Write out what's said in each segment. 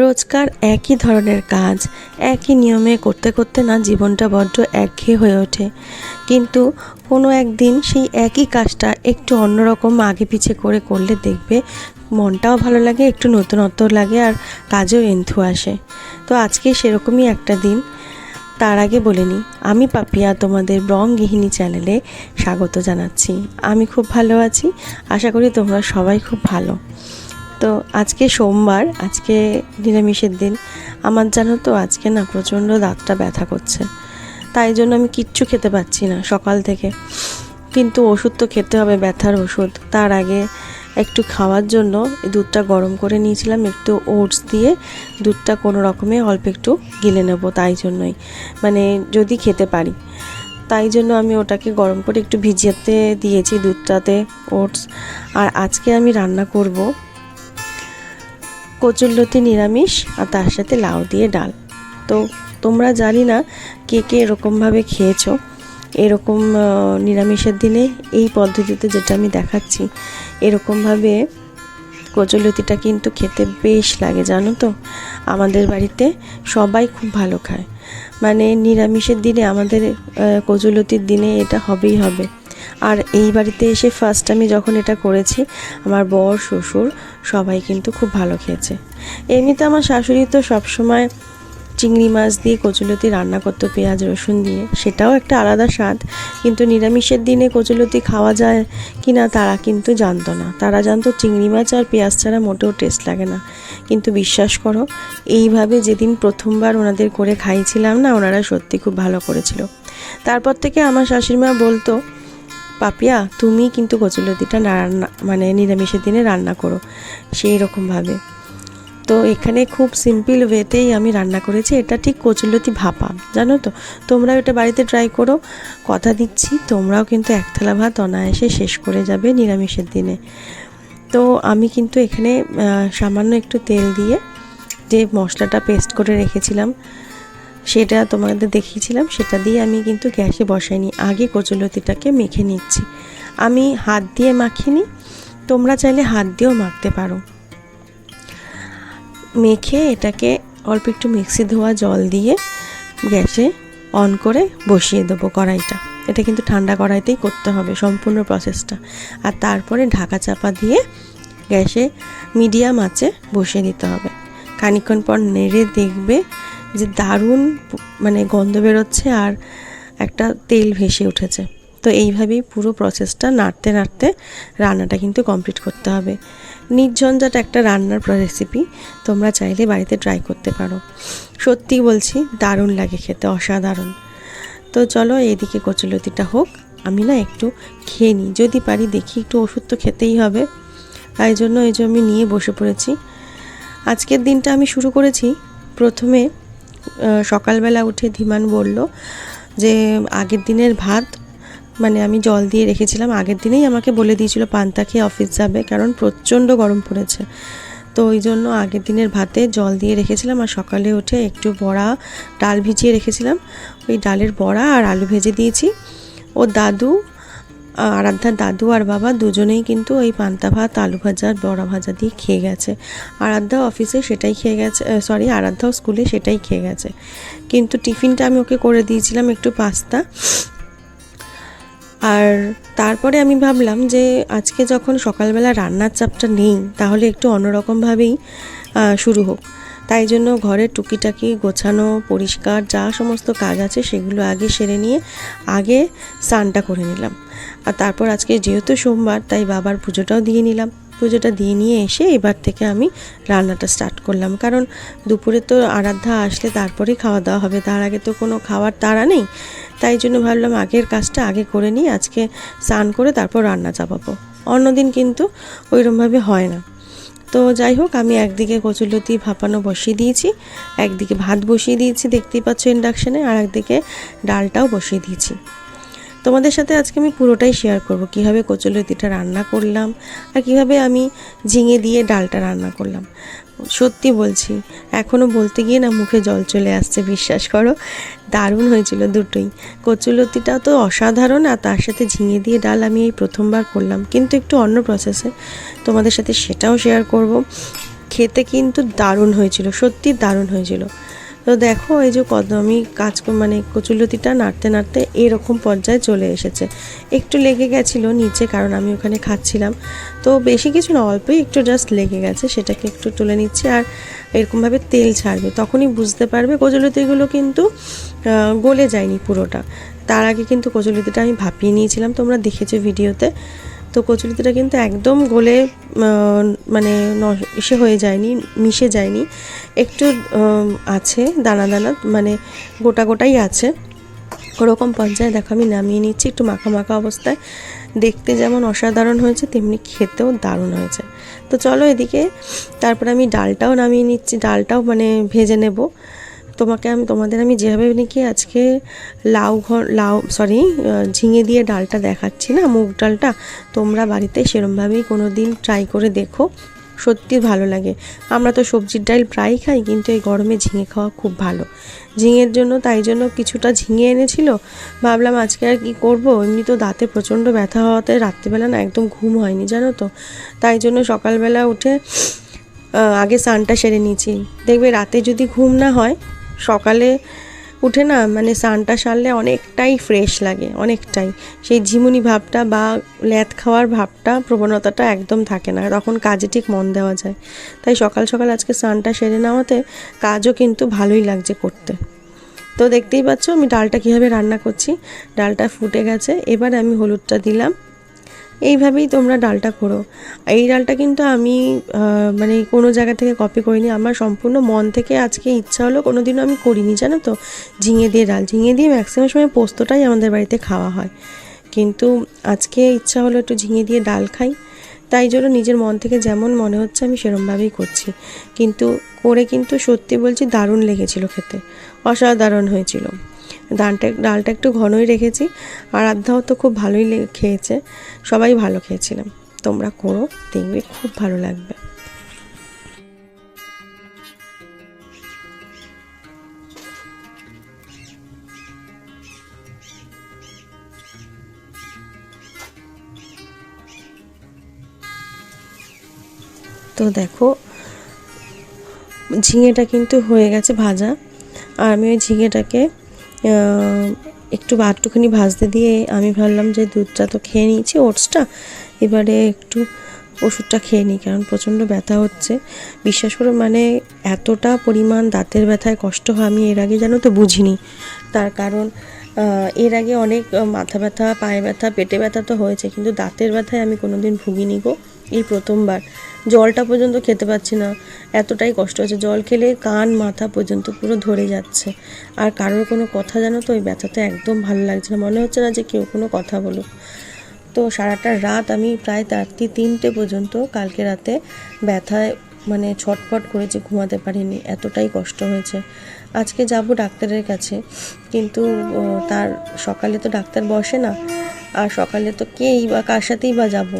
রোজকার একই ধরনের কাজ একই নিয়মে করতে করতে না জীবনটা বড্ড একঘেয়ে হয়ে ওঠে। কিন্তু কোনো একদিন সেই একই কাজটা একটু অন্যরকম আগে পিছে করে করলে দেখবে মনটাও ভালো লাগে, একটু নতুনত্ব লাগে আর কাজেও এন্থু আসে। তো আজকে সেরকমই একটা দিন। তার আগে বলে নিই, আমি পাপিয়া তোমাদের রং গৃহিণী চ্যানেলে স্বাগত জানাচ্ছি। আমি খুব ভালো আছি, আশা করি তোমরা সবাই খুব ভালো। তো আজকে সোমবার, আজকে নিরামিষের দিন। আমার জানো তো আজকে না প্রচণ্ড দাঁতটা ব্যথা করছে, তাই জন্য আমি কিচ্ছু খেতে পাচ্ছি না সকাল থেকে। কিন্তু ওষুধ তো খেতে হবে, ব্যথার ওষুধ। তার আগে একটু খাওয়ার জন্য দুধটা গরম করে নিয়েছিলাম, একটু ওটস দিয়ে দুধটা কোনো রকমে অল্প একটু গিলে নেব, তাই জন্যই মানে যদি খেতে পারি, তাই জন্য আমি ওটাকে গরম করে একটু ভিজিয়েতে দিয়েছি দুধটাতে ওটস। আর আজকে আমি রান্না করব কচুরলতি নিরামিষ আর তার সাথে লাউ দিয়ে ডাল। তো তোমরা জানি না কে কে এরকমভাবে খেয়েছো, এরকম নিরামিষের দিনে এই পদ্ধতিতে যেটা আমি দেখাচ্ছি এরকমভাবে কচুরলতিটা কিন্তু খেতে বেশ লাগে, জানো তো। আমাদের বাড়িতে সবাই খুব ভালো খায়, মানে নিরামিষের দিনে আমাদের কচুরলতির দিনে এটা হবেই হবে। আর এই বাড়িতে এসে ফার্স্ট আমি যখন এটা করেছি, আমার বর শ্বশুর সবাই কিন্তু খুব ভালো খেয়েছে। এমনিতে আমার শাশুড়ি তো সবসময় চিংড়ি মাছ দিয়ে কচুরলতি রান্না করতো পেঁয়াজ রসুন দিয়ে, সেটাও একটা আলাদা স্বাদ। কিন্তু নিরামিষের দিনে কচুরলতি খাওয়া যায় কি না তারা কিন্তু জানতো না। তারা জানতো চিংড়ি মাছ আর পেঁয়াজ ছাড়া মোটেও টেস্ট লাগে না। কিন্তু বিশ্বাস করো, এইভাবে যেদিন প্রথমবার ওনাদের করে খাইছিলাম না, ওনারা সত্যি খুব ভালো করেছিল। তারপর থেকে আমার শাশুড়িমা বলতো, পাপিয়া তুমি কিন্তু কচুরলতিটা রান্না মানে নিরামিষের দিনে রান্না করো সেই রকমভাবে। তো এখানে খুব সিম্পল ওয়েতেই আমি রান্না করেছি। এটা ঠিক কচুরলতি ভাপা, জানো তো। তোমরাও এটা বাড়িতে ট্রাই করো, কথা দিচ্ছি তোমরাও কিন্তু এক থালা ভাত অনায়াসে শেষ করে যাবে নিরামিষের দিনে। তো আমি কিন্তু এখানে সামান্য একটু তেল দিয়ে যে মশলাটা পেস্ট করে রেখেছিলাম সেটা তোমাদের দেখিয়েছিলাম, সেটা দিয়ে আমি কিন্তু গ্যাসে বসাইনি, আগে কচুরলতিটাকে মেখে নিচ্ছি। আমি হাত দিয়ে মাখিনি, তোমরা চাইলে হাত দিয়েও মাখতে পারো। মেখে এটাকে অল্প একটু মিক্সি ধোয়া জল দিয়ে গ্যাসে অন করে বসিয়ে দেবো কড়াইটা। এটা কিন্তু ঠান্ডা কড়াইতেই করতে হবে সম্পূর্ণ প্রসেসটা। আর তারপরে ঢাকা চাপা দিয়ে গ্যাসে মিডিয়াম আঁচে বসিয়ে দিতে হবে। খানিকক্ষণ পর নেড়ে দেখবে যে দারুণ মানে গন্ধ বেরোচ্ছে আর একটা তেল ভেসে উঠেছে। তো এইভাবেই পুরো প্রসেসটা নাড়তে নাড়তে রান্নাটা কিন্তু কমপ্লিট করতে হবে। নির্ঝঞ্ঝাট একটা রান্নার রেসিপি, তোমরা চাইলে বাড়িতে ট্রাই করতে পারো। সত্যি বলছি দারুণ লাগে খেতে, অসাধারণ। তো চলো এইদিকে কচুরলতিটা হোক, আমি না একটু খেয়ে নিই, যদি পারি দেখি। একটু ওষুধ তো খেতেই হবে, তাই জন্য এই যে আমি নিয়ে বসে পড়েছি। আজকের দিনটা আমি শুরু করেছি প্রথমে সকালবেলা উঠে ধীমান বলল যে আগের দিনের ভাত মানে আমি জল দিয়ে রেখেছিলাম, আগের দিনেই আমাকে বলে দিয়েছিল পান্তা খেয়ে অফিস যাবে, কারণ প্রচণ্ড গরম পড়েছে। তো ওই জন্য আগের দিনের ভাতে জল দিয়ে রেখেছিলাম। আর সকালে উঠে একটু বড়া ডাল ভিজিয়ে রেখেছিলাম, ওই ডালের বড়া আর আলু ভেজে দিয়েছি। ও দাদু, আরাধ্যার দাদু আর বাবা দুজনেই কিন্তু ওই পান্তা ভাত আলু ভাজা আর বড়া ভাজা দিয়ে খেয়ে গেছে। আরাধ্যা অফিসে সেটাই খেয়ে গেছে, আরাধ্যাও স্কুলে সেটাই খেয়ে গেছে। কিন্তু টিফিনটা আমি ওকে করে দিয়েছিলাম একটু পাস্তা। আর তারপরে আমি ভাবলাম যে আজকে যখন সকালবেলা রান্নার চাপটা নেই, তাহলে একটু অন্যরকমভাবেই শুরু হোক। তাই জন্য ঘরের টুকিটাকি গোছানো পরিষ্কার যা সমস্ত কাজ আছে সেগুলো আগে সেরে নিয়ে আগে স্নানটা করে নিলাম। আর তারপর আজকে যেহেতু সোমবার, তাই বাবার পুজোটাও দিয়ে নিলাম। পুজোটা দিয়ে নিয়ে এসে এবার থেকে আমি রান্নাটা স্টার্ট করলাম, কারণ দুপুরে তো আরাধ্যা আসলে তারপরেই খাওয়া দাওয়া হবে, তার আগে তো কোনো খাওয়ার তাড়া নেই। তাই জন্য ভাবলাম আগের কাজটা আগে করে নিই, আজকে স্নান করে তারপর রান্না চাপাবো। অন্যদিন কিন্তু ওইরকমভাবে হয় না। তো যাই হোক, আমি একদিকে কচুরলতি ভাপানো বসিয়ে দিয়েছি, একদিকে ভাত বসিয়ে দিয়েছি দেখতেই পাচ্ছ ইন্ডাকশানে, আর একদিকে ডালটাও বসিয়ে দিয়েছি। তোমাদের সাথে আজকে আমি পুরোটাই শেয়ার করব, কীভাবে কচুরলতিটা রান্না করলাম আর কীভাবে আমি ঝিঙে দিয়ে ডালটা রান্না করলাম। সত্যি বলছি, এখনও বলতে গিয়ে না মুখে জল চলে আসছে, বিশ্বাস করো। দারুণ হয়েছিল দুটোই, কচুরলতিটাও তো অসাধারণ, আর তার সাথে ঝিঙে দিয়ে ডাল আমি এই প্রথমবার করলাম, কিন্তু একটু অন্য প্রসেসে। তোমাদের সাথে সেটাও শেয়ার করব। খেতে কিন্তু দারুণ হয়েছিল, সত্যি দারুণ হয়েছিল। তো দেখো এই যে আমি মানে কচুলতিটা নাড়তে নাড়তে এরকম পর্যায়ে চলে এসেছে। একটু লেগে গেছিলো নিচে, কারণ আমি ওখানে খাচ্ছিলাম, তো বেশি কিছু না, অল্পই একটু জাস্ট লেগে গেছে, সেটাকে একটু তুলে নিচ্ছি। আর এরকমভাবে তেল ছাড়বে, তখনই বুঝতে পারবে কচুলতিগুলো কিন্তু গলে যায়নি পুরোটা। তার আগে কিন্তু কচুলতিটা আমি ভাপিয়ে নিয়েছিলাম, তোমরা দেখেছো ভিডিওতে। তো কচুরিটা কিন্তু একদম গলে মানে ইসে হয়ে যায়নি, মিশে যায়নি, একটু আছে দানা দানা, মানে গোটা গোটাই আছে। ওরকম পর্যায়ে দেখো আমি নামিয়ে নিচ্ছি একটু মাখা মাখা অবস্থায়। দেখতে যেমন অসাধারণ হয়েছে তেমনি খেতেও দারুণ হয়েছে। তো চলো এদিকে তারপরে আমি ডালটাও নামিয়ে নিচ্ছি, ডালটাও মানে ভেজে নেব। তোমাদের আমি যেভাবে নাকি আজকে ঝিঙে দিয়ে ডালটা দেখাচ্ছি না, মুগ ডালটা, তোমরা বাড়িতে সেরমভাবেই কোনো দিন ট্রাই করে দেখো, সত্যি ভালো লাগে। আমরা তো সবজির ডাল প্রায় খাই, কিন্তু এই গরমে ঝিঙে খাওয়া খুব ভালো। ঝিঙের জন্য তাই জন্য কিছুটা ঝিঙে এনেছিল, ভাবলাম আজকে আর কি করব, এমনি তো দাঁতে প্রচণ্ড ব্যথা হওয়াতে রাত্রিবেলা না একদম ঘুম হয়নি জানো তো, তাই জন্য সকালবেলা উঠে আগে স্নানটা সেরে নিয়েছি। দেখবে রাতে যদি ঘুম না হয়, সকালে উঠে না মানে স্নানটা সারলে অনেকটাই ফ্রেশ লাগে, অনেকটাই। সেই ঝিমুনি ভাবটা বা ল্যাদ খাওয়ার ভাবটা, প্রবণতাটা একদম থাকে না, তখন কাজে ঠিক মন দেওয়া যায়। তাই সকাল সকাল আজকে স্নানটা সেরে নেওয়াতে কাজও কিন্তু ভালোই লাগছে করতে। তো দেখতেই পাচ্ছ আমি ডালটা কীভাবে রান্না করছি। ডালটা ফুটে গেছে, এবার আমি হলুদটা দিলাম। এইভাবেই তোমরা ডালটা করো। এই ডালটা কিন্তু আমি মানে কোনো জায়গা থেকে কপি করিনি, আমার সম্পূর্ণ মন থেকে আজকে ইচ্ছা হলো, কোনো দিনও আমি করিনি জানো তো। ঝিঙে দিয়ে ডাল, ঝিঙে দিয়ে ম্যাক্সিমাম সময় পোস্তটাই আমাদের বাড়িতে খাওয়া হয়, কিন্তু আজকে ইচ্ছা হলো একটু ঝিঙে দিয়ে ডাল খাই, তাই জন্য নিজের মন থেকে যেমন মনে হচ্ছে আমি সেরমভাবেই করছি। কিন্তু করে কিন্তু সত্যি বলছি দারুণ লেগেছিল খেতে, অসাধারণ হয়েছিল। ডালটা একটু ঘনই রেখেছি, আর আধ্যাও তো খুব ভালোই খেয়েছে, সবাই ভালো খেয়েছিলাম। তোমরা করো, দেখবে খুব ভালো লাগবে। তো দেখো ঝিঙেটা কিন্তু হয়ে গেছে ভাজা, আর আমি ওই ঝিঙেটাকে একটুখানি ভাজতে দিয়ে আমি ভাবলাম যে দুধটা তো খেয়ে নিয়েছি, ওটসটা, এবারে একটু ওষুধটা খেয়ে নিই, কারণ প্রচণ্ড ব্যথা হচ্ছে। বিশ্বাস করো মানে এতটা পরিমাণ দাঁতের ব্যথায় কষ্ট হয় আমি এর আগে জানো তো বুঝিনি। তার কারণ এর আগে অনেক মাথা ব্যথা, পায়ে ব্যথা, পেটে ব্যথা তো হয়েছে, কিন্তু দাঁতের ব্যথায় আমি কোনো দিন ভুগিনি গো, এই প্রথমবার। জলটা পর্যন্ত খেতে পাচ্ছি না, এতটাই কষ্ট হচ্ছে। জল খেলে কান মাথা পর্যন্ত পুরো ধরে যাচ্ছে, আর কারোর কোনো কথা জানো তো ওই ব্যথাতে একদম ভালো লাগছে না, মনে হচ্ছে না যে কেউ কোনো কথা বলুক। তো সারাটা রাত আমি প্রায় 3টে পর্যন্ত কালকে রাতে ব্যথায় মানে ছটফট করেছি, ঘুমাতে পারিনি, এতটাই কষ্ট হয়েছে। আজকে যাব ডাক্তারের কাছে, কিন্তু তার সকালে তো ডাক্তার বসে না, আর সকালে তো কেই বা কার সাথেই বা যাব,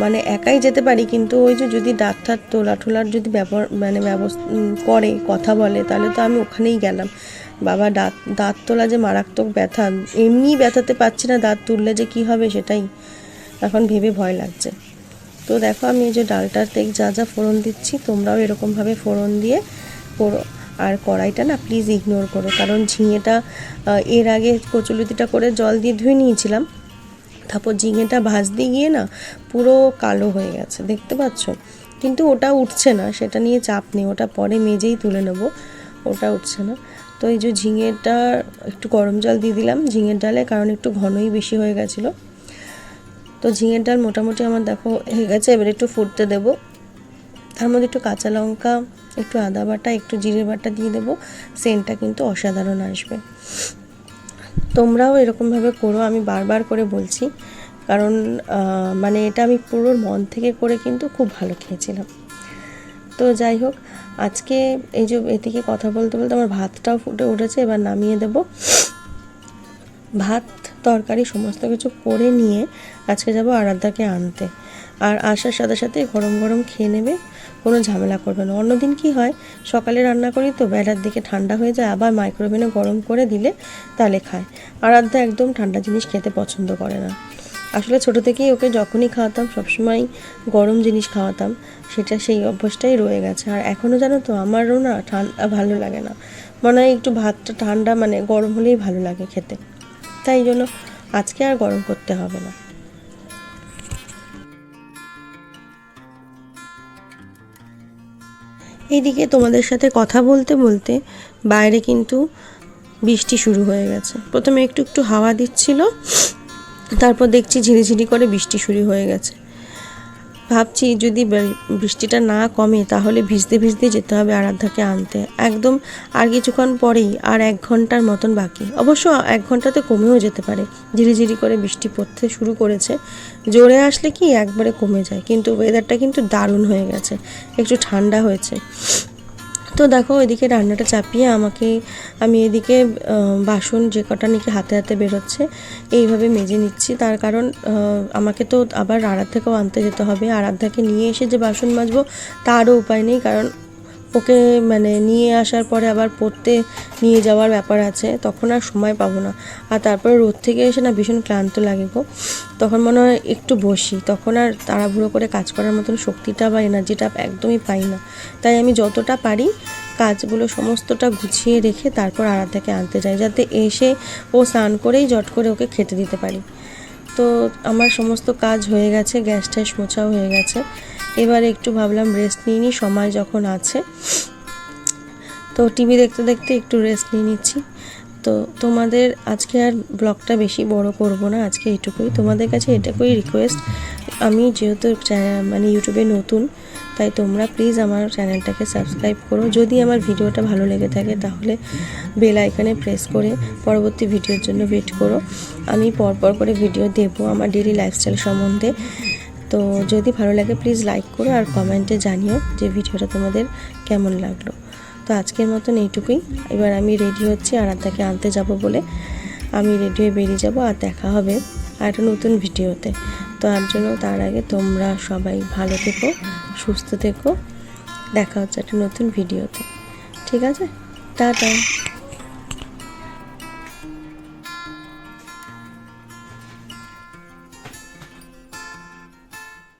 মানে একাই যেতে পারি, কিন্তু ওই যে যদি ডাক্তার ঠোলার যদি ব্যবস্থা করে, কথা বলে, তাহলে তো আমি ওখানেই গেলাম। বাবা দাঁত তোলা যে মারাত্মক ব্যথা, এমনি ব্যথাতে পাচ্ছি না, দাঁত তুললে যে কি হবে সেটাই এখন ভেবে ভয় লাগছে। তো দেখো আমি এই যে ডালটাতে যা যা ফোড়ন দিচ্ছি, তোমরাও এরকমভাবে ফোড়ন দিয়ে করো। আর কড়াইটা না প্লিজ ইগনোর করো, কারণ ঝিঙেটা এর আগে কচুলতিটা করে জল দিয়ে ধুয়ে নিয়েছিলাম, তারপর ঝিঙেটা ভাজতে গিয়ে না পুরো কালো হয়ে গেছে, দেখতে পাচ্ছ। কিন্তু ওটা উঠছে না, সেটা নিয়ে চাপ নেই, ওটা পরে মেজেই তুলে নেব, ওটা উঠছে না। তো এই যে ঝিঙেটা একটু গরম জল দিয়ে দিলাম ঝিঙের ডালে, কারণ একটু ঘনই বেশি হয়ে গেছিলো। তো ঝিঙের ডাল মোটামুটি আমার দেখো হয়ে গেছে, এবার একটু ফুটতে দেবো। তার মধ্যে একটু কাঁচা লঙ্কা, একটু আদা বাটা, একটু জিরে বাটা দিয়ে দেবো, সেন্টটা কিন্তু অসাধারণ আসবে। তোমরাও এরকমভাবে করো, আমি বারবার করে বলছি, কারণ মানে এটা আমি পুরো মন থেকে করে কিন্তু খুব ভালো খেয়েছিলাম। তো যাই হোক, আজকে এই যে এদিকে কথা বলতে বলতে আমার ভাতটাও ফুটে উঠেছে, এবার নামিয়ে দেব। ভাত তরকারি সমস্ত কিছু করে নিয়ে আজকে যাব আরাধ্যাকে আনতে, আর আসার সাথে সাথে গরম গরম খেয়ে নেবে, কোনো ঝামেলা করবে না। অন্যদিন কি হয়, সকালে রান্না করি তো বেলার দিকে ঠান্ডা হয়ে যায়, আবার মাইক্রোওভেনে গরম করে দিলে তাহলে খায়। আরাধ্যা একদম ঠান্ডা জিনিস খেতে পছন্দ করে না, আসলে ছোটো থেকেই ওকে যখনই খাওয়াতাম সবসময় গরম জিনিস খাওয়াতাম, সেটা সেই অভ্যাসটাই রয়ে গেছে। আর এখনও জানো তো আমারও না ঠান্ডা ভালো লাগে না, মনে হয় একটু ভাতটা ঠান্ডা মানে গরম হলেই ভালো লাগে খেতে, তাই জন্য আজকে আর গরম করতে হবে না। এইদিকে তোমাদের সাথে কথা বলতে বলতে বাইরে কিন্তু বৃষ্টি শুরু হয়ে গেছে। প্রথমে একটু একটু হাওয়া দিচ্ছিল, তারপর দেখছি ঝিরিঝিরি করে বৃষ্টি শুরু হয়ে গেছে। ভাবছি যদি বৃষ্টিটা না কমে তাহলে ভিজতে ভিজতে যেতে হবে আরাধ্যাকে আনতে। একদম আর কিছুক্ষণ পরেই, আর 1 ঘন্টার মতন বাকি। অবশ্য 1 ঘন্টাতে কমেও যেতে পারে, ঝিরিঝিরি করে বৃষ্টি পড়তে শুরু করেছে। জোরে আসলে কি একবারে কমে যায়, কিন্তু ওয়েদারটা কিন্তু দারুণ হয়ে গেছে, একটু ঠান্ডা হয়েছে। তো দেখো এদিকে রান্নাটা চাপিয়ে আমি এদিকে বাসন যে কটা নাকি হাতে হাতে বেরোচ্ছে এইভাবে মেজে নিচ্ছি। তার কারণ আমাকে তো আবার আরাধ্যাকেও আনতে যেতে হবে। আরাধ্যাকে নিয়ে এসে যে বাসন মাজবো তারও উপায় নেই, কারণ ওকে মানে নিয়ে আসার পরে আবার পড়তে নিয়ে যাওয়ার ব্যাপার আছে, তখন আর সময় পাবো না। আর তারপরে রোদ থেকে এসে না ভীষণ ক্লান্ত লাগে গো, তখন মনে হয় একটু বসি, তখন আর তাড়াহুড়ো করে কাজ করার মতন শক্তিটা বা এনার্জিটা একদমই পাই না। তাই আমি যতটা পারি কাজগুলো সমস্তটা গুছিয়ে রেখে তারপর আরাধ্যাকে আনতে যাই, যাতে এসে ও স্নান করেই জট করে ওকে খেতে দিতে পারি। তো আমার সমস্ত কাজ হয়ে গেছে, গ্যাস ট্যাস মোছাও হয়ে গেছে। এবার একটু ভাবলাম রেস্ট নিয়ে নিই, সময় যখন আছে। তো টিভি দেখতে দেখতে একটু রেস্ট নিয়ে নিচ্ছি। তো তোমাদের আজকে আর ব্লগটা বেশি বড় করব না, আজকে এইটুকুই। তোমাদের কাছে এটুকুই রিকোয়েস্ট, আমি যেহেতু মানে ইউটিউবে নতুন, তাই তোমরা প্লিজ আমার চ্যানেলটাকে সাবস্ক্রাইব করো। যদি আমার ভিডিওটা ভালো লেগে থাকে তাহলে বেল আইকনে প্রেস করে পরবর্তী ভিডিওর জন্য ওয়েট করো। আমি পরপর করে ভিডিও দেবো আমার ডেইলি লাইফস্টাইল সম্বন্ধে। তো যদি ভালো লাগে প্লিজ লাইক করো আর কমেন্টে জানিও যে ভিডিওটা তোমাদের কেমন লাগলো। তো আজকের মতন এইটুকুই। এবার আমি রেডি হচ্ছি আরাধ্যাকে আনতে যাব বলে। আমি রেডি হয়ে বেরিয়ে যাব, আর দেখা হবে আর একটা নতুন ভিডিওতে। তো তার আগে তোমরা সবাই ভালো থেকো, সুস্থ থেকো। দেখা হচ্ছে একটা নতুন ভিডিওতে। ঠিক আছে, টাটা।